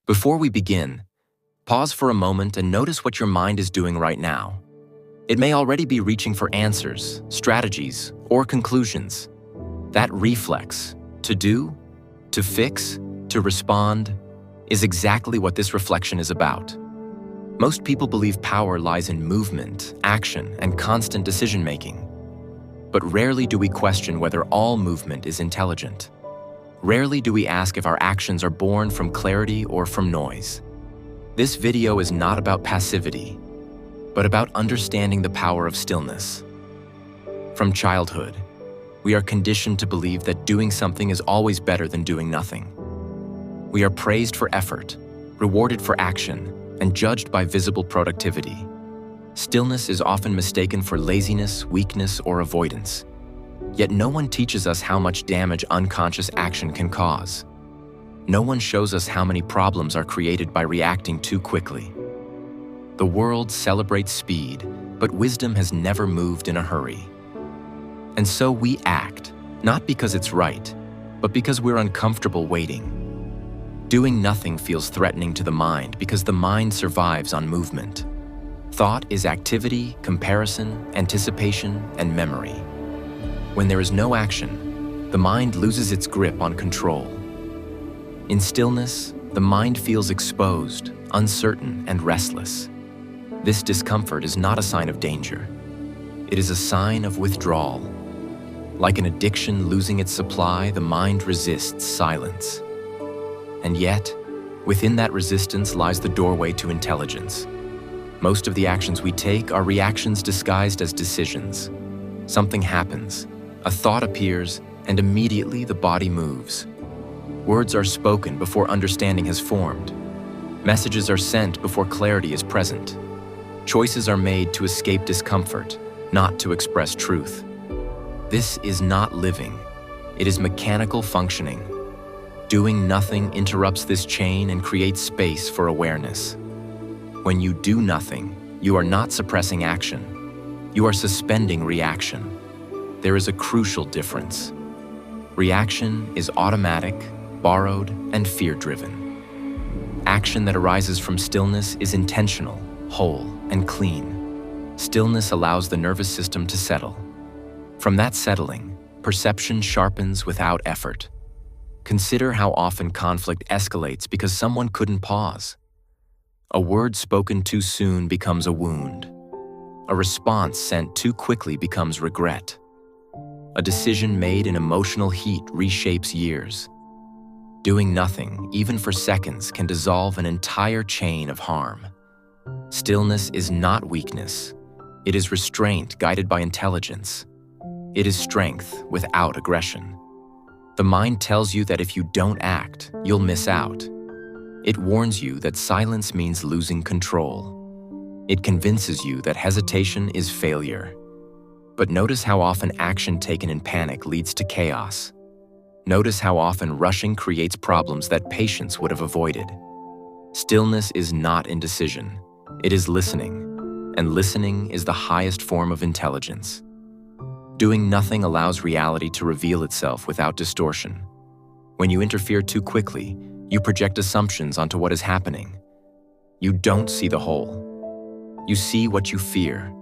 Before we begin, pause for a moment and notice what your mind is doing right now. It may already be reaching for answers, strategies, or conclusions. That reflex, to do, to fix, to respond, is exactly what this reflection is about. Most people believe power lies in movement, action, and constant decision-making. But rarely do we question whether all movement is intelligent. Rarely do we ask if our actions are born from clarity or from noise. This video is not about passivity, but about understanding the power of stillness. From childhood, we are conditioned to believe that doing something is always better than doing nothing. We are praised for effort, rewarded for action, and judged by visible productivity. Stillness is often mistaken for laziness, weakness, or avoidance. Yet no one teaches us how much damage unconscious action can cause. No one shows us how many problems are created by reacting too quickly. The world celebrates speed, but wisdom has never moved in a hurry. And so we act, not because it's right, but because we're uncomfortable waiting. Doing nothing feels threatening to the mind because the mind survives on movement. Thought is activity, comparison, anticipation, and memory. When there is no action, the mind loses its grip on control. In stillness, the mind feels exposed, uncertain, and restless. This discomfort is not a sign of danger. It is a sign of withdrawal. Like an addiction losing its supply, the mind resists silence. And yet, within that resistance lies the doorway to intelligence. Most of the actions we take are reactions disguised as decisions. Something happens, a thought appears, and immediately the body moves. Words are spoken before understanding has formed. Messages are sent before clarity is present. Choices are made to escape discomfort, not to express truth. This is not living. It is mechanical functioning. Doing nothing interrupts this chain and creates space for awareness. When you do nothing, you are not suppressing action. You are suspending reaction. There is a crucial difference. Reaction is automatic, borrowed, and fear-driven. Action that arises from stillness is intentional, whole, and clean. Stillness allows the nervous system to settle. From that settling, perception sharpens without effort. Consider how often conflict escalates because someone couldn't pause. A word spoken too soon becomes a wound. A response sent too quickly becomes regret. A decision made in emotional heat reshapes years. Doing nothing, even for seconds, can dissolve an entire chain of harm. Stillness is not weakness. It is restraint guided by intelligence. It is strength without aggression. The mind tells you that if you don't act, you'll miss out. It warns you that silence means losing control. It convinces you that hesitation is failure. But notice how often action taken in panic leads to chaos. Notice how often rushing creates problems that patience would have avoided. Stillness is not indecision. It is listening, and listening is the highest form of intelligence. Doing nothing allows reality to reveal itself without distortion. When you interfere too quickly, you project assumptions onto what is happening. You don't see the whole. You see what you fear.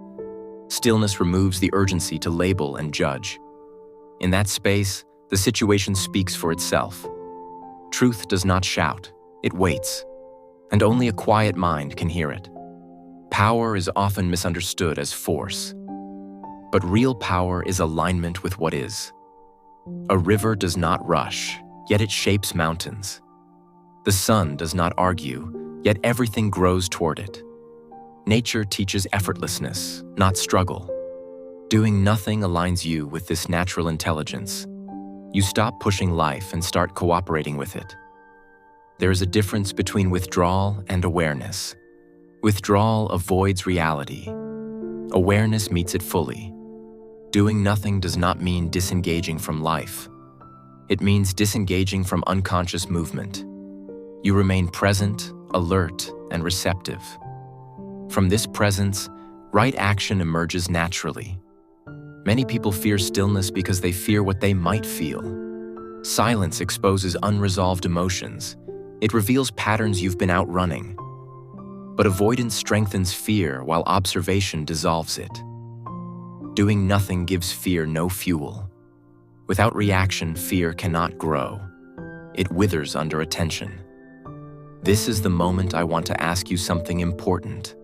Stillness removes the urgency to label and judge. In that space, the situation speaks for itself. Truth does not shout, it waits. And only a quiet mind can hear it. Power is often misunderstood as force. But real power is alignment with what is. A river does not rush, yet it shapes mountains. The sun does not argue, yet everything grows toward it. Nature teaches effortlessness, not struggle. Doing nothing aligns you with this natural intelligence. You stop pushing life and start cooperating with it. There is a difference between withdrawal and awareness. Withdrawal avoids reality. Awareness meets it fully. Doing nothing does not mean disengaging from life. It means disengaging from unconscious movement. You remain present, alert, and receptive. From this presence, right action emerges naturally. Many people fear stillness because they fear what they might feel. Silence exposes unresolved emotions, It reveals patterns you've been outrunning. But avoidance strengthens fear while observation dissolves it. Doing nothing gives fear no fuel. Without reaction, fear cannot grow. It withers under attention. This is the moment I want to ask you something important.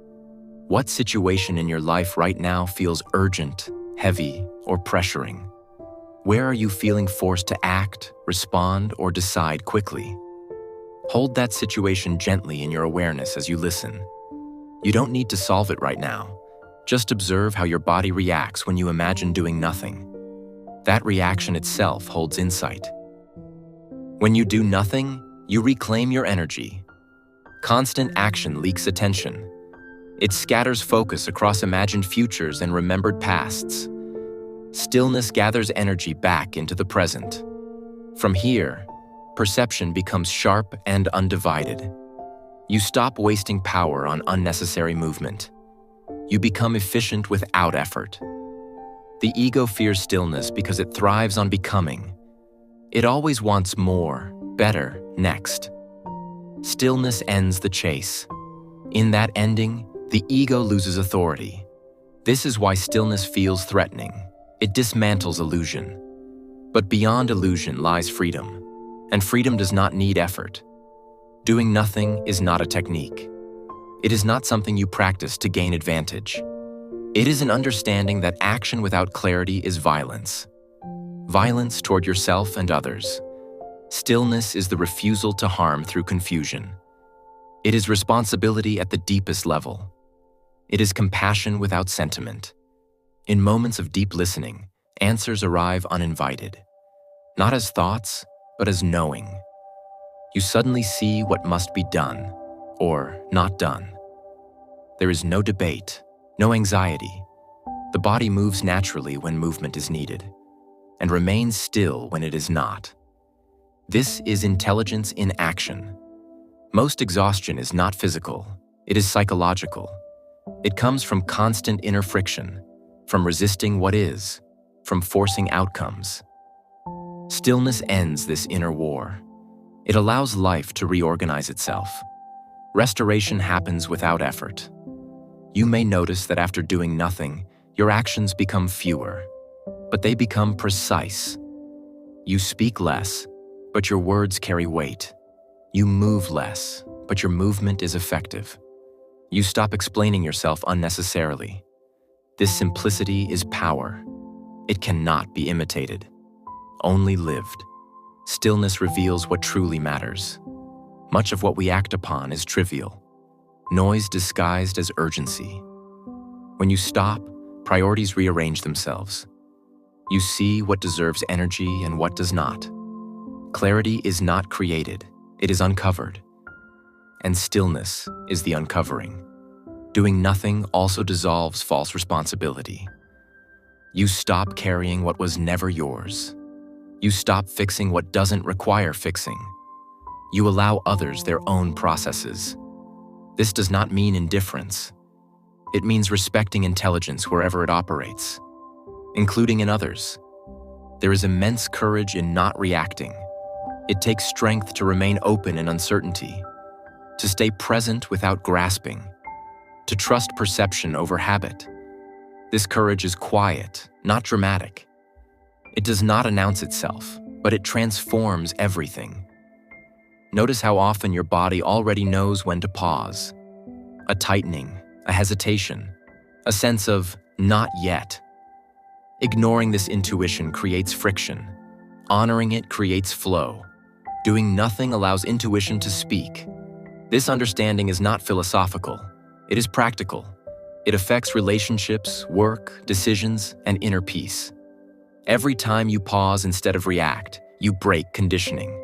What situation in your life right now feels urgent, heavy, or pressuring? Where are you feeling forced to act, respond, or decide quickly? Hold that situation gently in your awareness as you listen. You don't need to solve it right now. Just observe how your body reacts when you imagine doing nothing. That reaction itself holds insight. When you do nothing, you reclaim your energy. Constant action leaks attention. It scatters focus across imagined futures and remembered pasts. Stillness gathers energy back into the present. From here, perception becomes sharp and undivided. You stop wasting power on unnecessary movement. You become efficient without effort. The ego fears stillness because it thrives on becoming. It always wants more, better, next. Stillness ends the chase. In that ending, the ego loses authority. This is why stillness feels threatening. It dismantles illusion. But beyond illusion lies freedom, and freedom does not need effort. Doing nothing is not a technique. It is not something you practice to gain advantage. It is an understanding that action without clarity is violence. Violence toward yourself and others. Stillness is the refusal to harm through confusion. It is responsibility at the deepest level. It is compassion without sentiment. In moments of deep listening, answers arrive uninvited. Not as thoughts, but as knowing. You suddenly see what must be done, or not done. There is no debate, no anxiety. The body moves naturally when movement is needed, and remains still when it is not. This is intelligence in action. Most exhaustion is not physical, it is psychological. It comes from constant inner friction, from resisting what is, from forcing outcomes. Stillness ends this inner war. It allows life to reorganize itself. Restoration happens without effort. You may notice that after doing nothing, your actions become fewer, but they become precise. You speak less, but your words carry weight. You move less, but your movement is effective. You stop explaining yourself unnecessarily. This simplicity is power. It cannot be imitated, only lived. Stillness reveals what truly matters. Much of what we act upon is trivial, noise disguised as urgency. When you stop, priorities rearrange themselves. You see what deserves energy and what does not. Clarity is not created, it is uncovered. And stillness is the uncovering. Doing nothing also dissolves false responsibility. You stop carrying what was never yours. You stop fixing what doesn't require fixing. You allow others their own processes. This does not mean indifference. It means respecting intelligence wherever it operates, including in others. There is immense courage in not reacting. It takes strength to remain open in uncertainty, to stay present without grasping, to trust perception over habit. This courage is quiet, not dramatic. It does not announce itself, but it transforms everything. Notice how often your body already knows when to pause. A tightening, a hesitation, a sense of not yet. Ignoring this intuition creates friction. Honoring it creates flow. Doing nothing allows intuition to speak. This understanding is not philosophical. It is practical. It affects relationships, work, decisions, and inner peace. Every time you pause instead of react, you break conditioning.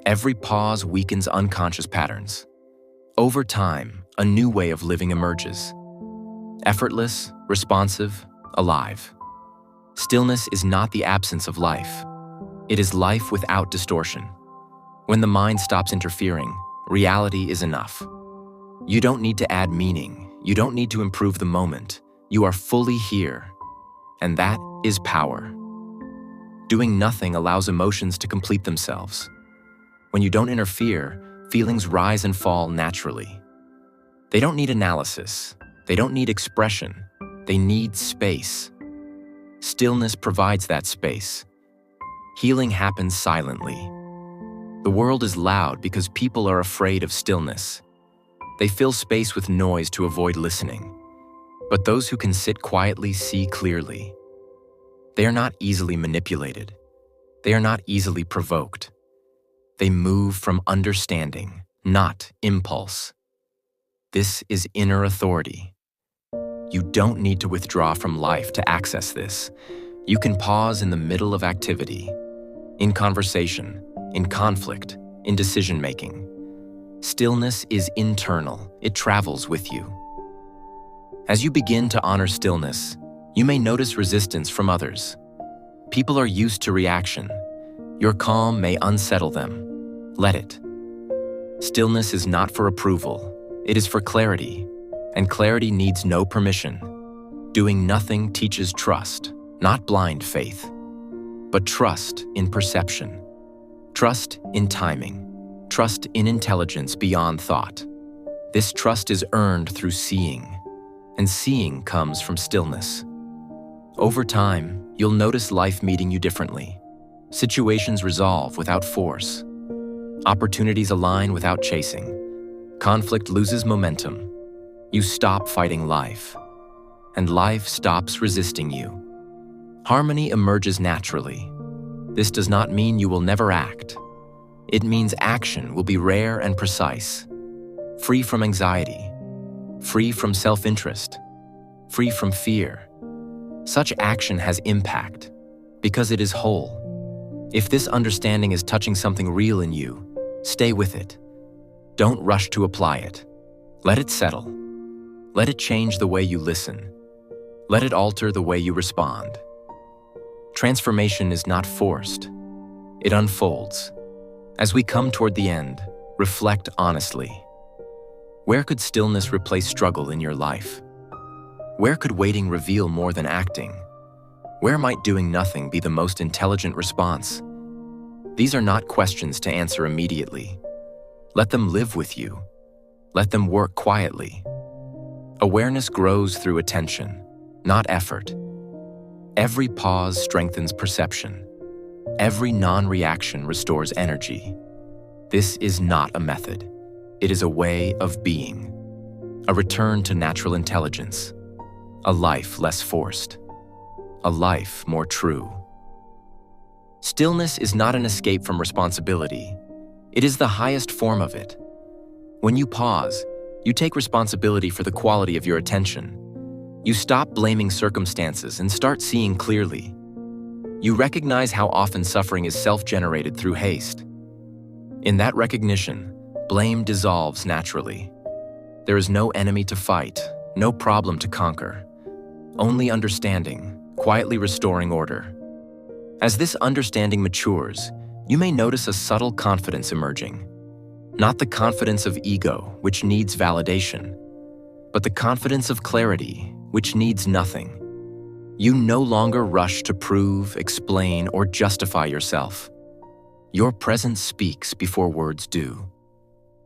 Every pause weakens unconscious patterns. Over time, a new way of living emerges. Effortless, responsive, alive. Stillness is not the absence of life. It is life without distortion. When the mind stops interfering, reality is enough. You don't need to add meaning. You don't need to improve the moment. You are fully here. And that is power. Doing nothing allows emotions to complete themselves. When you don't interfere, Feelings rise and fall naturally. They don't need analysis. They don't need expression. They need space. Stillness provides that space. Healing happens silently. The world is loud because people are afraid of stillness. They fill space with noise to avoid listening. But those who can sit quietly see clearly. They are not easily manipulated. They are not easily provoked. They move from understanding, not impulse. This is inner authority. You don't need to withdraw from life to access this. You can pause in the middle of activity, in conversation, in conflict, in decision-making. Stillness is internal. It travels with you. As you begin to honor stillness, you may notice resistance from others. People are used to reaction. Your calm may unsettle them. Let it. Stillness is not for approval. It is for clarity, and clarity needs no permission. Doing nothing teaches trust, not blind faith, but trust in perception, trust in timing, trust in intelligence beyond thought. This trust is earned through seeing, and seeing comes from stillness. Over time, you'll notice life meeting you differently. Situations resolve without force. Opportunities align without chasing. Conflict loses momentum. You stop fighting life, and life stops resisting you. Harmony emerges naturally. This does not mean you will never act. It means action will be rare and precise, free from anxiety, free from self-interest, free from fear. Such action has impact because it is whole. If this understanding is touching something real in you, stay with it. Don't rush to apply it. Let it settle. Let it change the way you listen. Let it alter the way you respond. Transformation is not forced. It unfolds. As we come toward the end, reflect honestly. Where could stillness replace struggle in your life? Where could waiting reveal more than acting? Where might doing nothing be the most intelligent response? These are not questions to answer immediately. Let them live with you. Let them work quietly. Awareness grows through attention, not effort. Every pause strengthens perception. Every non-reaction restores energy. This is not a method. It is a way of being. A return to natural intelligence. A life less forced. A life more true. Stillness is not an escape from responsibility. It is the highest form of it. When you pause, you take responsibility for the quality of your attention. You stop blaming circumstances and start seeing clearly. You recognize how often suffering is self-generated through haste. In that recognition, blame dissolves naturally. There is no enemy to fight, no problem to conquer. Only understanding, quietly restoring order. As this understanding matures, you may notice a subtle confidence emerging. Not the confidence of ego, which needs validation, but the confidence of clarity, which needs nothing. You no longer rush to prove, explain, or justify yourself. Your presence speaks before words do.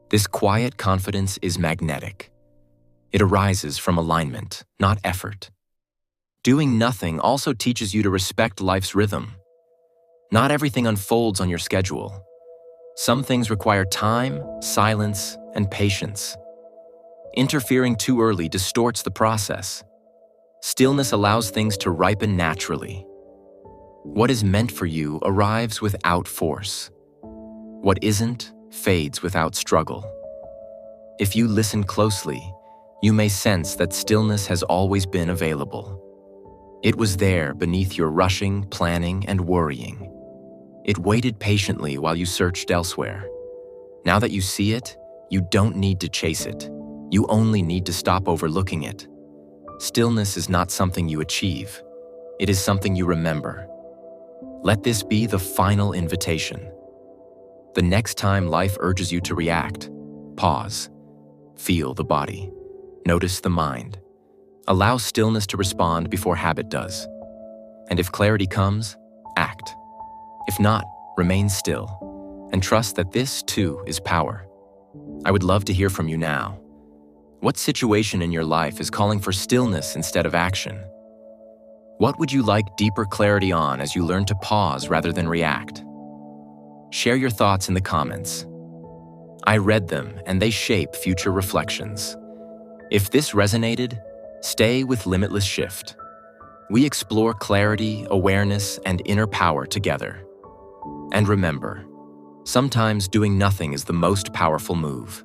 This quiet confidence is magnetic. It arises from alignment, not effort. Doing nothing also teaches you to respect life's rhythm. Not everything unfolds on your schedule. Some things require time, silence, and patience. Interfering too early distorts the process. Stillness allows things to ripen naturally. What is meant for you arrives without force. What isn't fades without struggle. If you listen closely, you may sense that stillness has always been available. It was there beneath your rushing, planning, and worrying. It waited patiently while you searched elsewhere. Now that you see it, you don't need to chase it. You only need to stop overlooking it. Stillness is not something you achieve. It is something you remember. Let this be the final invitation. The next time life urges you to react, pause. Feel the body. Notice the mind. Allow stillness to respond before habit does. And if clarity comes, act. If not, remain still and trust that this too is power. I would love to hear from you now. What situation in your life is calling for stillness instead of action? What would you like deeper clarity on as you learn to pause rather than react? Share your thoughts in the comments. I read them, and they shape future reflections. If this resonated, stay with Limitless Shift. We explore clarity, awareness, and inner power together. And remember, sometimes doing nothing is the most powerful move.